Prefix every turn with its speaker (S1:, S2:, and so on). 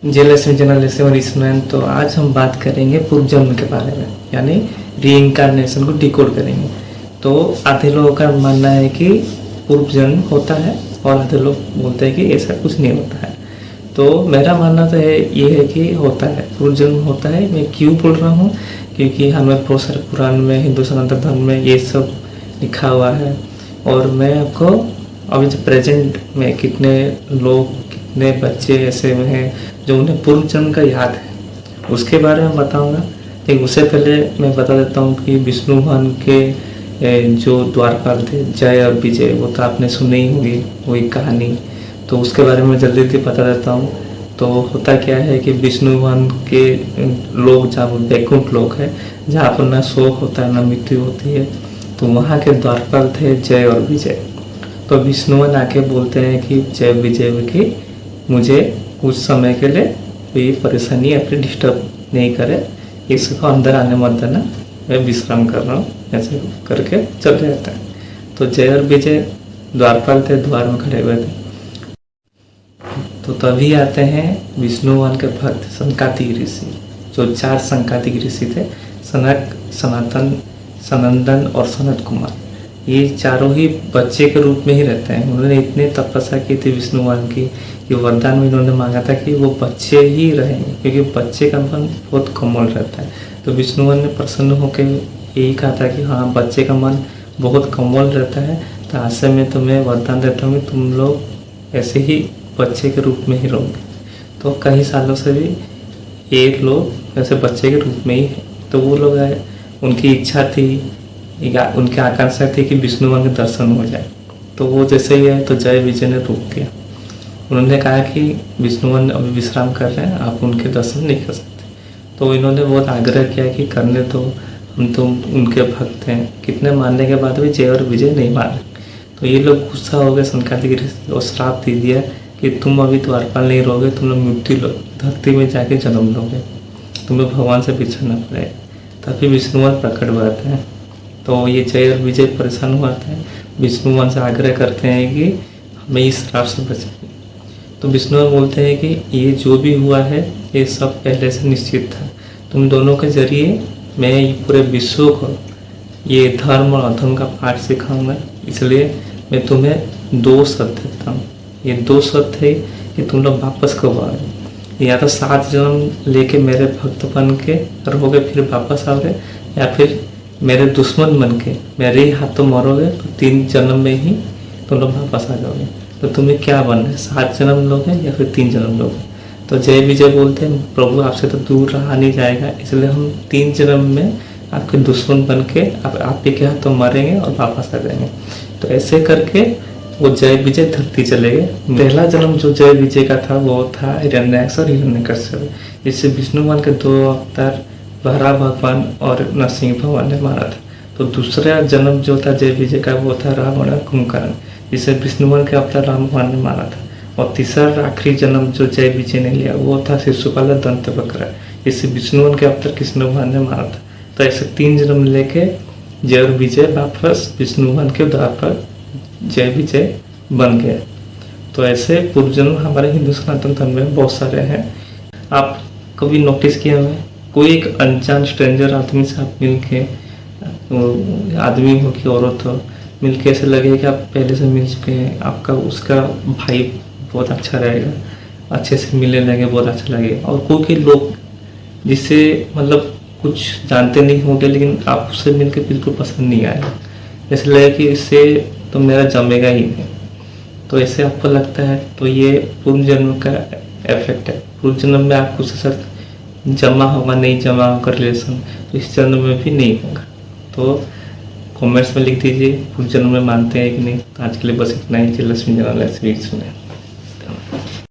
S1: जय लक्ष्मी जर्नलिस्ट और स्टूडेंट। तो आज हम बात करेंगे पूर्व जन्म के बारे में, यानी रीइंकारनेशन को डिकोड करेंगे। तो आधे लोगों का मानना है कि पूर्व जन्म होता है और आधे लोग बोलते हैं कि ऐसा कुछ नहीं होता है। तो मेरा मानना तो ये है कि होता है, पूर्व जन्म होता है। मैं क्यों बोल रहा हूँ, क्योंकि हमें प्रोसर पुराण में, हिंदू सनातन धर्म में ये सब लिखा हुआ है। और मैं आपको अभी जो प्रेजेंट में कितने लोग, कितने बच्चे ऐसे में हैं जो उन्हें पूर्व जन्म का याद है, उसके बारे में बताऊंगा। लेकिन उससे पहले मैं बता देता हूँ कि विष्णु भगवान के जो द्वारपाल थे, जय और विजय, वो तो आपने सुनी ही होगी वही कहानी। तो उसके बारे में जल्दी जल्दी बता देता हूँ। तो होता क्या है कि विष्णु भगवान के लोग, जहाँ वैकुंठ लोक है, जहाँ पर ना शोक होता है ना मृत्यु होती है, तो वहाँ के द्वारपाल थे जय और विजय। तो विष्णु आके बोलते हैं कि जय विजय की मुझे कुछ समय के लिए कोई परेशानी या फिर डिस्टर्ब नहीं करे, इसको अंदर आने मत देना, मैं विश्राम कर रहा हूँ, ऐसे करके चल जाता है। तो जय और विजय द्वारपाल थे, द्वार में खड़े हुए थे। तो तभी आते हैं विष्णु भगवान के भक्त संकाति ऋषि, जो 4 संकाति ऋषि थे, सनक, सनातन, सनंदन और सनत कुमार। ये चारों ही बच्चे के रूप में ही रहते हैं। उन्होंने इतनी तपस्या की थी विष्णु भगवान की, ये वरदान में इन्होंने मांगा था कि वो बच्चे ही रहेंगे, क्योंकि बच्चे का मन बहुत कोमल रहता है। तो विष्णु भगवान ने प्रसन्न होकर यही कहा था कि हाँ, बच्चे का मन बहुत कोमल रहता है, तो आज से मैं तुम्हें वरदान देता हूँ कि तुम लोग ऐसे ही बच्चे के रूप में ही रहोगे। तो कई सालों से भी ये लोग ऐसे बच्चे के रूप में ही है। तो वो लोग आए, उनकी इच्छा थी, उनकी आकांक्षा थी कि विष्णु भगवान के दर्शन हो जाए। तो वो जैसे ही आए तो जय विजय ने रोक दिया। उन्होंने कहा कि विष्णु भगवान अभी विश्राम कर रहे हैं, आप उनके दर्शन नहीं कर सकते। तो इन्होंने बहुत आग्रह किया कि करने तो, हम तो उनके भक्त हैं। कितने मानने के बाद भी जय और विजय नहीं माने। तो ये लोग गुस्सा हो गए संकाति ऋषि और श्राप दे दिया कि तुम अभी द्वारपाल नहीं रहोगे, तुम लोग मृत्यु लो, धरती में जाके जन्म लोगे, तुम्हें भगवान से बिछड़ना पड़ेगा। तभी विष्णु भगवान प्रकट हुए हैं। तो ये जय और विजय परेशान हुआ था, विष्णु भगवान से आग्रह करते हैं कि हमें इस श्राप से बचाइए। तो विष्णु बोलते हैं कि ये जो भी हुआ है ये सब पहले से निश्चित था। तुम दोनों के जरिए मैं ये पूरे विश्व को ये धर्म और अधर्म का पाठ सिखाऊंगा, इसलिए मैं तुम्हें 2 शर्त देता हूँ। ये 2 शर्त है कि तुम लोग वापस कब आओगे, या तो 7 जन्म लेके मेरे भक्त बन के रहोगे फिर वापस आओगे, या फिर मेरे दुश्मन बन के मेरे ही हाथों मरोगे, तो 3 जन्म में ही तुम लोग वापस आ जाओगे। तो तुम्हें क्या बनना है, 7 जन्म लोगे या फिर 3 जन्म लोगे? तो जय विजय बोलते हैं प्रभु आपसे तो दूर रहा नहीं जाएगा, इसलिए हम 3 जन्म में आपके दुश्मन बन के आप ही के हाथों मरेंगे और वापस आ जाएंगे। तो ऐसे करके वो जय विजय धरती चले गए। पहला जन्म जो जय विजय का था वो था हिरण्याक्ष और हिरण्यकश्यप, जिससे विष्णु भगवान के 2 अवतार वराह भगवान और नरसिंह भगवान ने मारा था। तो दूसरा जन्म जो था जय विजय का वो था रावण और कुंभकर्ण, जिसे विष्णु भगवान के अवतार राम भगवान ने मारा था। और तीसरा आखिरी जन्म जो जय विजय ने लिया वो था शिशुपाल दंतवक्र, जिसे विष्णु भगवान के अवतार कृष्ण भगवान ने मारा था। तो ऐसे 3 जन्म लेके जय और विजय वापस विष्णु भगवान के द्वार पर जय विजय बन गए। तो ऐसे पूर्व जन्म हमारे हिंदू सनातन धर्म में बहुत सारे हैं। आप कभी नोटिस किया है, कोई एक अनजान स्ट्रेंजर आदमी से आप मिल के, आदमी हो कि औरत हो, मिल के ऐसे लगे कि आप पहले से मिल चुके हैं, आपका उसका भाई बहुत अच्छा रहेगा, अच्छे से मिलने लगे, बहुत अच्छा लगेगा। और कोई लोग जिससे मतलब कुछ जानते नहीं होंगे, लेकिन आप उससे मिल के बिल्कुल पसंद नहीं आएगा, ऐसे लगे कि इससे तो मेरा जमेगा ही नहीं। तो ऐसे आपको लगता है, तो ये पूर्व जन्म का इफेक्ट है। पूर्व जन्म में आपको उसके साथ जमा होगा, नहीं जमा होगा रिलेशन, तो इस जन्म में भी नहीं होगा। तो कमेंट्स में लिख दीजिए पूर्व जन्म में मानते हैं कि नहीं। तो आज के लिए बस इतना ही। जय लक्ष्मी जर्नलिस्ट सुने।